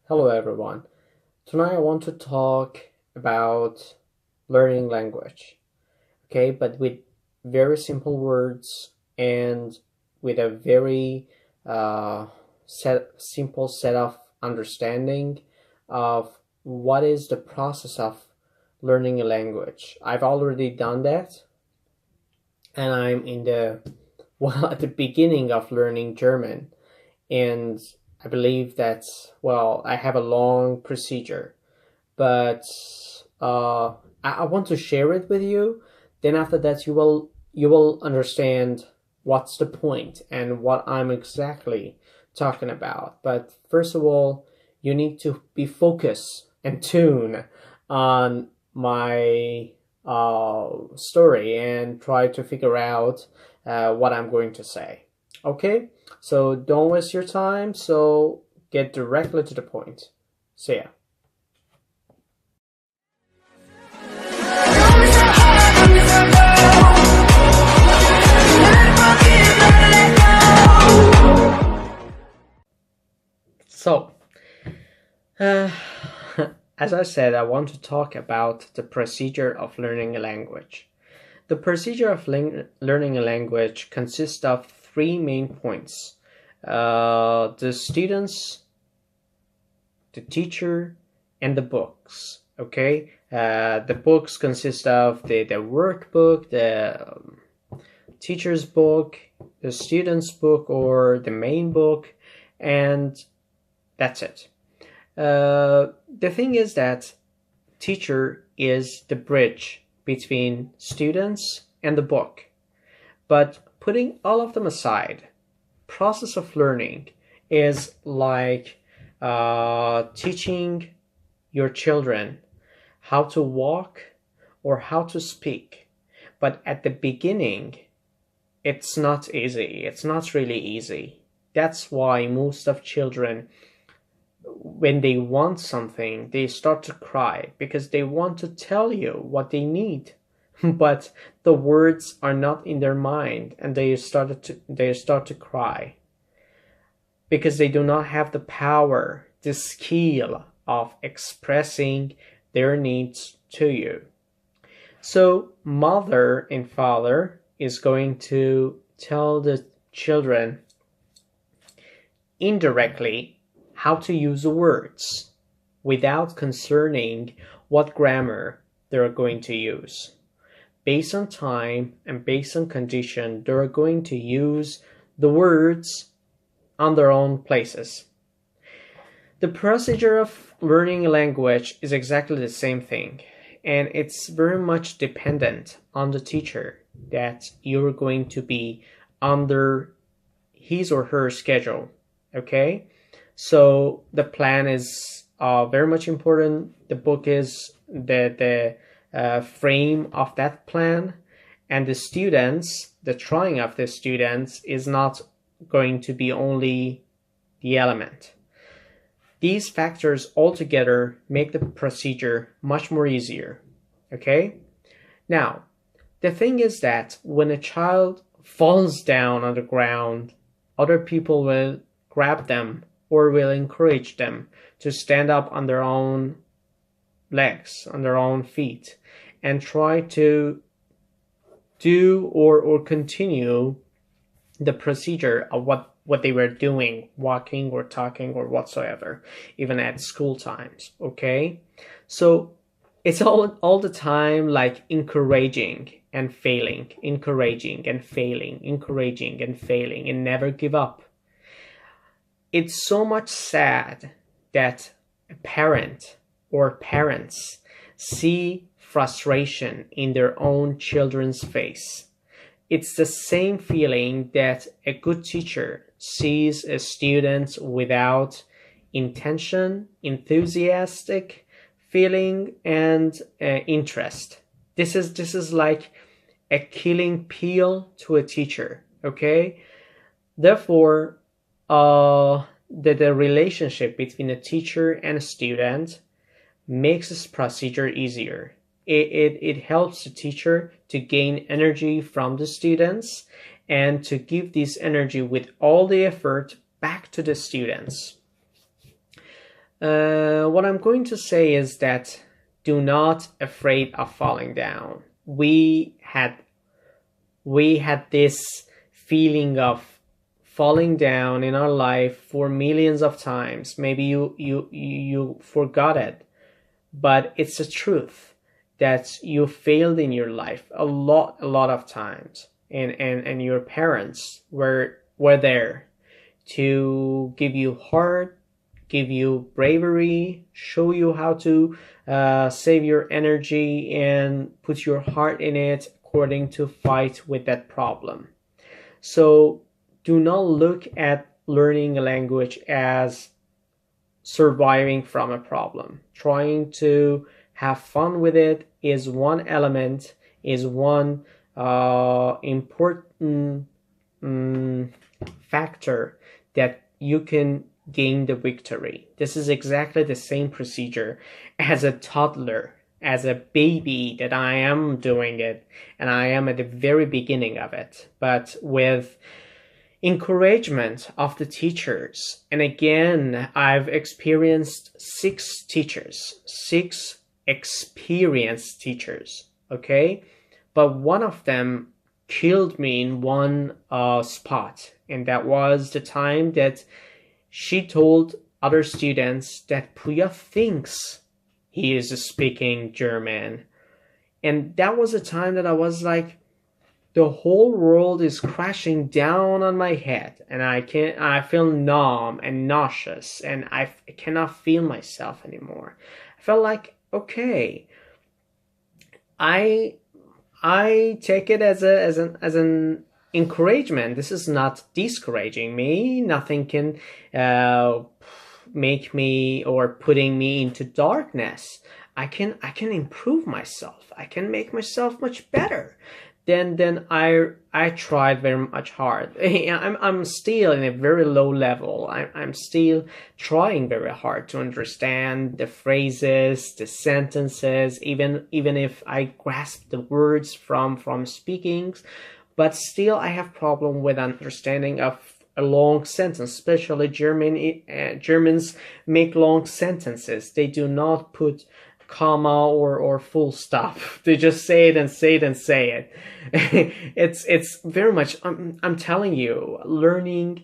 Hello everyone. Tonight I want to talk about learning language, okay, but with very simple words and with a very simple set of understanding of what is the process of learning a language. I've already done that, and I'm in the at the beginning of learning German, and I believe that, I have a long procedure, but I want to share it with you. Then after that, you will understand what's the point and what I'm exactly talking about. But first of all, you need to be focused and tune on my story and try to figure out what I'm going to say. Okay, so don't waste your time. So get directly to the point. See ya. So, uh, as I said, I want to talk about the procedure of learning a language. The procedure of learning a language consists of three main points. The students, the teacher, and the books. Okay, the books consist of the workbook, the teacher's book, the student's book, or the main book, and that's it. The thing is that teacher is the bridge between students and the book. But putting all of them aside, process of learning is like teaching your children how to walk or how to speak. But at the beginning, it's not easy. It's not really easy. That's why most of children, when they want something, they start to cry because they want to tell you what they need, but the words are not in their mind, and they start to cry because they do not have the power, the skill of expressing their needs to you. So mother and father is going to tell the children indirectly how to use the words without concerning what grammar they're going to use. Based on time and based on condition, they're going to use the words on their own places. The procedure of learning a language is exactly the same thing, and it's very much dependent on the teacher that you're going to be under his or her schedule. Okay, so the plan is very much important. The book is the frame of that plan, and the students, the trying of the students is not going to be only the element. These factors altogether make the procedure much more easier. Okay? Now, the thing is that when a child falls down on the ground, other people will grab them or will encourage them to stand up on their own legs, on their own feet, and try to do or continue the procedure of what they were doing, walking or talking or whatsoever, even at school times. Okay, so it's all the time like encouraging and failing, encouraging and failing, encouraging and failing, and never give up. It's so much sad that a parent or parents see frustration in their own children's face. It's the same feeling that a good teacher sees a student without intention, enthusiastic feeling, and interest. This is like a killing pill to a teacher. Okay, therefore, the relationship between a teacher and a student makes this procedure easier. It helps the teacher to gain energy from the students and to give this energy with all the effort back to the students. What I'm going to say is that do not afraid of falling down. We had this feeling of falling down in our life for millions of times. Maybe you forgot it, but it's the truth that you failed in your life a lot of times, and your parents were there to give you heart, give you bravery, show you how to save your energy and put your heart in it according to fight with that problem. So do not look at learning a language as surviving from a problem. Trying to have fun with it is one element, is one important factor that you can gain the victory. This is exactly the same procedure as a toddler, as a baby, that I am doing it, and I am at the very beginning of it, but with encouragement of the teachers. And again, I've experienced six experienced teachers, okay? But one of them killed me in one spot, and that was the time that she told other students that Puya thinks he is speaking German. And that was a time that I was like, the whole world is crashing down on my head, and I feel numb and nauseous, and I cannot feel myself anymore. I felt like, okay, I take it as an encouragement. This is not discouraging me. Nothing can make me or putting me into darkness. I can improve myself. I can make myself much better. Then I tried very much hard. I'm still in a very low level. I'm still trying very hard to understand the phrases, the sentences, even if I grasp the words from speakings, but still I have problem with understanding of a long sentence. Especially Germans make long sentences. They do not put comma or full stop. They just say it and say it and say it. It's very much, I'm telling you, learning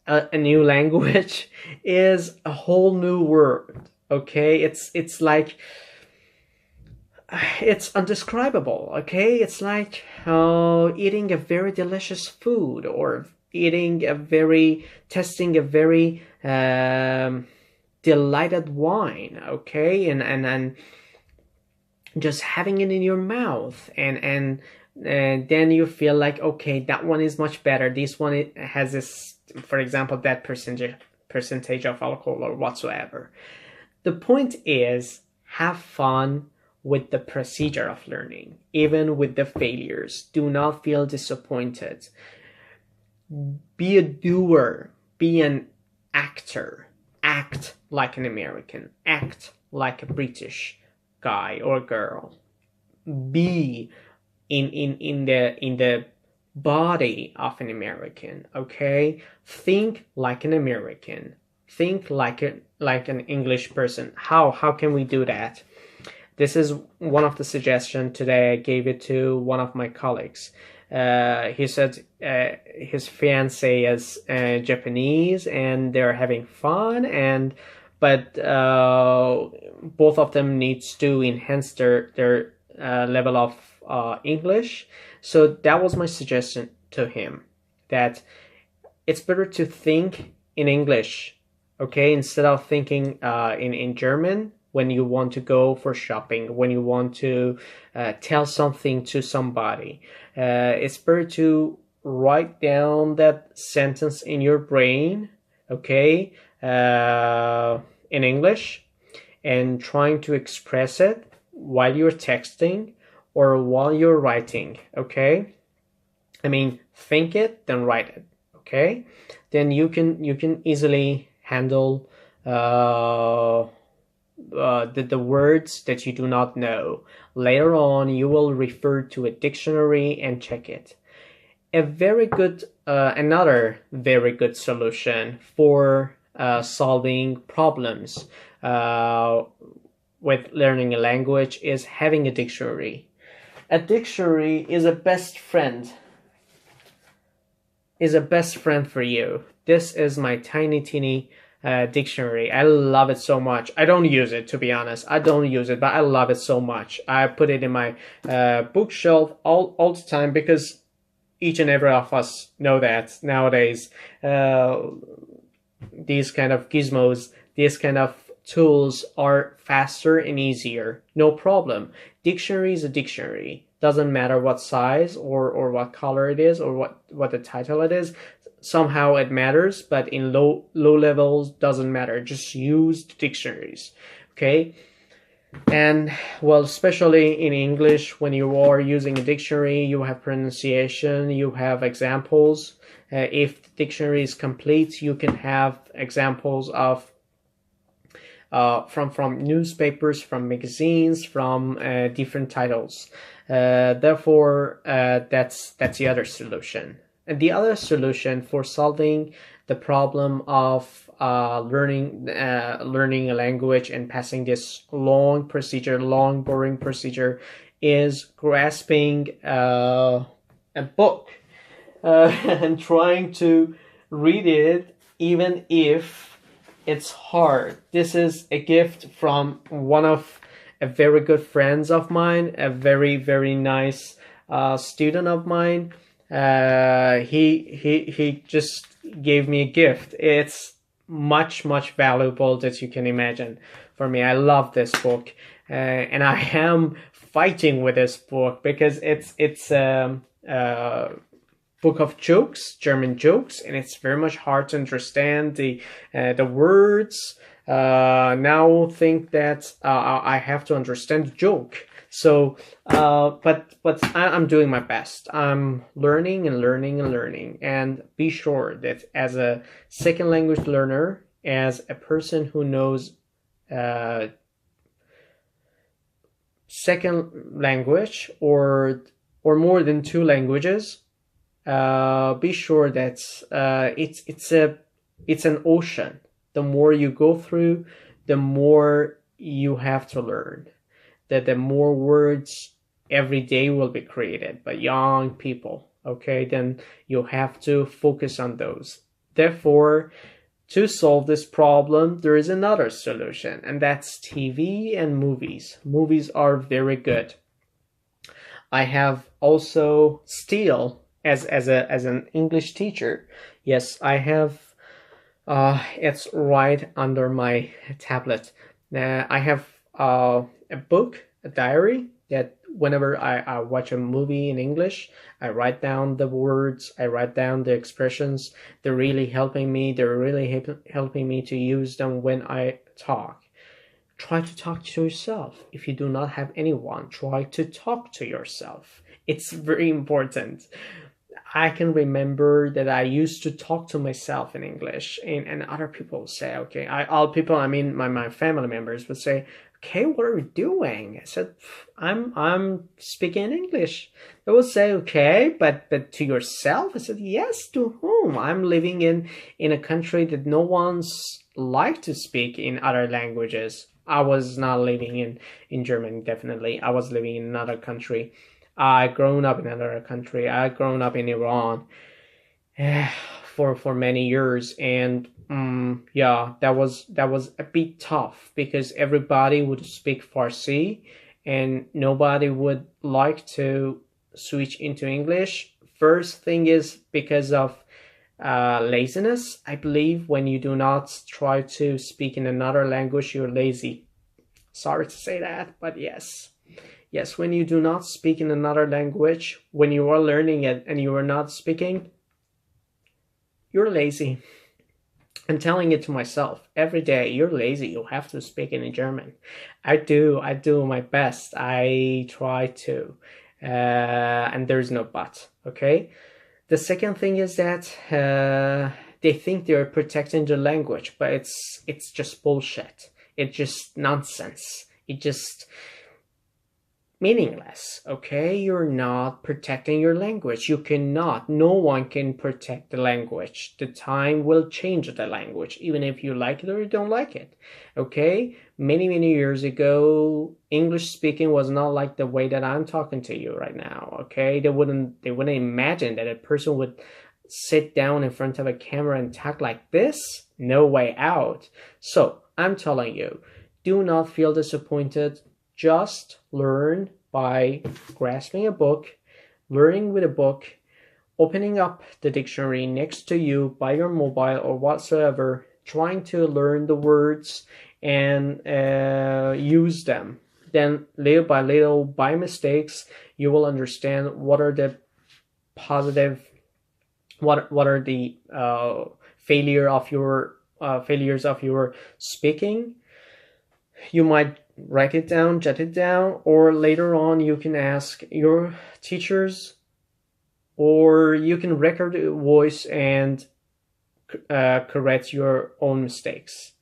a new language is a whole new world. Okay, it's like, it's undescribable. Okay, it's like eating a very delicious food, or testing a very delighted wine, okay, and just having it in your mouth, and then you feel like, okay, that one is much better. This one has this, for example, that percentage of alcohol or whatsoever. The point is, have fun with the procedure of learning, even with the failures. Do not feel disappointed. Be a doer. Be an actor. Act like an American. Act like a British guy or girl. Be in the body of an American. Okay? Think like an American. Think like an English person. How can we do that? This is one of the suggestions today. I gave it to one of my colleagues. He said his fiance is Japanese, and they're having fun, but both of them needs to enhance their level of English. So that was my suggestion to him, that it's better to think in English, okay, instead of thinking in German. When you want to go for shopping, when you want to tell something to somebody, it's better to write down that sentence in your brain, okay, in English, and trying to express it while you're texting or while you're writing, okay? I mean, think it, then write it, okay? Then you can easily handle the words that you do not know. Later on, you will refer to a dictionary and check it. Another very good solution for solving problems with learning a language is having a dictionary. A dictionary is a best friend for you. This is my tiny teeny dictionary. I love it so much. I don't use it, to be honest. I don't use it, but I love it so much. I put it in my bookshelf all the time, because each and every of us know that nowadays these kind of gizmos, these kind of tools are faster and easier. No problem. Dictionary is a dictionary. Doesn't matter what size or what color it is, or what the title it is. Somehow it matters, but in low levels doesn't matter. Just use dictionaries, okay? And well, especially in English, when you are using a dictionary, you have pronunciation, you have examples. If the dictionary is complete, you can have examples of from newspapers, from magazines, from different titles. Therefore, that's the other solution. And the other solution for solving the problem of learning a language and passing this long, boring procedure, is grasping a book and trying to read it, even if it's hard. This is a gift from one of a very good friends of mine, a very, very nice student of mine. He just gave me a gift. It's much valuable that you can imagine for me. I love this book, and I am fighting with this book because it's book of jokes, German jokes, and it's very much hard to understand the words. Now think that I have to understand the joke. So, but I'm doing my best. I'm learning and learning, and be sure that as a second language learner, as a person who knows second language or more than two languages, be sure that it's an ocean. The more you go through, the more you have to learn. That the more words every day will be created by young people, okay? Then you have to focus on those. Therefore, to solve this problem, there is another solution, and that's TV and movies. Movies are very good. I have also still, as an English teacher, yes, I have, it's right under my tablet. I have a book, a diary, that whenever I watch a movie in English, I write down the words, I write down the expressions. They're really helping me. They're really helping me to use them when I talk. Try to talk to yourself. If you do not have anyone, try to talk to yourself. It's very important. I can remember that I used to talk to myself in English, and other people say, okay, all people, I mean my family members would say, okay, what are you doing? I said, I'm speaking English. They would say, okay, but to yourself? I said, yes, to whom? I'm living in a country that no one's like to speak in other languages. I was not living in Germany, definitely. I was living in another country. I grown up in another country. I grown up in Iran for many years, and yeah, that was a bit tough because everybody would speak Farsi, and nobody would like to switch into English. First thing is because of laziness. I believe when you do not try to speak in another language, you're lazy. Sorry to say that, but yes. Yes, when you do not speak in another language, when you are learning it and you are not speaking, you're lazy. I'm telling it to myself every day, you're lazy, you have to speak in German. I do my best. I try to. And there's no but, okay? The second thing is that they think they're protecting the language, but it's just bullshit. It's just nonsense. meaningless. Okay, you're not protecting your language. You cannot. No one can protect the language. The time will change the language, even if you like it or you don't like it. Okay, many years ago, English speaking was not like the way that I'm talking to you right now. Okay, they wouldn't imagine that a person would sit down in front of a camera and talk like this. No way out. So I'm telling you, do not feel disappointed. Just learn by grasping a book, learning with a book, opening up the dictionary next to you by your mobile or whatsoever, trying to learn the words and use them. Then little by little, by mistakes, you will understand what are the positive, what are the failures of your speaking. You might write it down, jot it down, or later on you can ask your teachers, or you can record a voice and correct your own mistakes.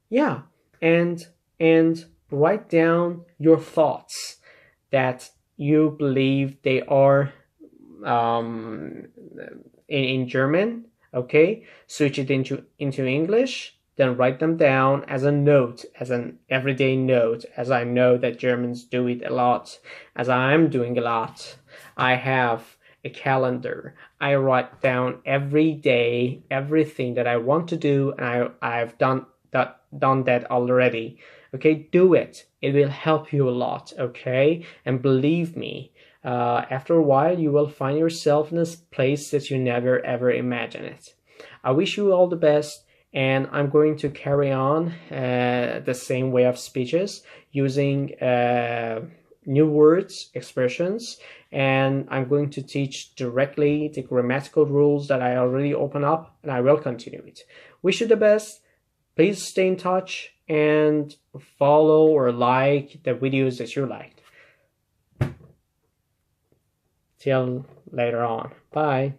Yeah, and write down your thoughts that you believe they are in German. Okay, switch it into English. Then write them down as a note, as an everyday note, as I know that Germans do it a lot, as I'm doing a lot. I have a calendar. I write down every day everything that I want to do, and I've done that already. Okay, do it. It will help you a lot. Okay, and believe me, after a while you will find yourself in a place that you never ever imagined it. I wish you all the best. And I'm going to carry on the same way of speeches, using new words, expressions, and I'm going to teach directly the grammatical rules that I already opened up, and I will continue it. Wish you the best. Please stay in touch and follow or like the videos that you liked. Till later on. Bye.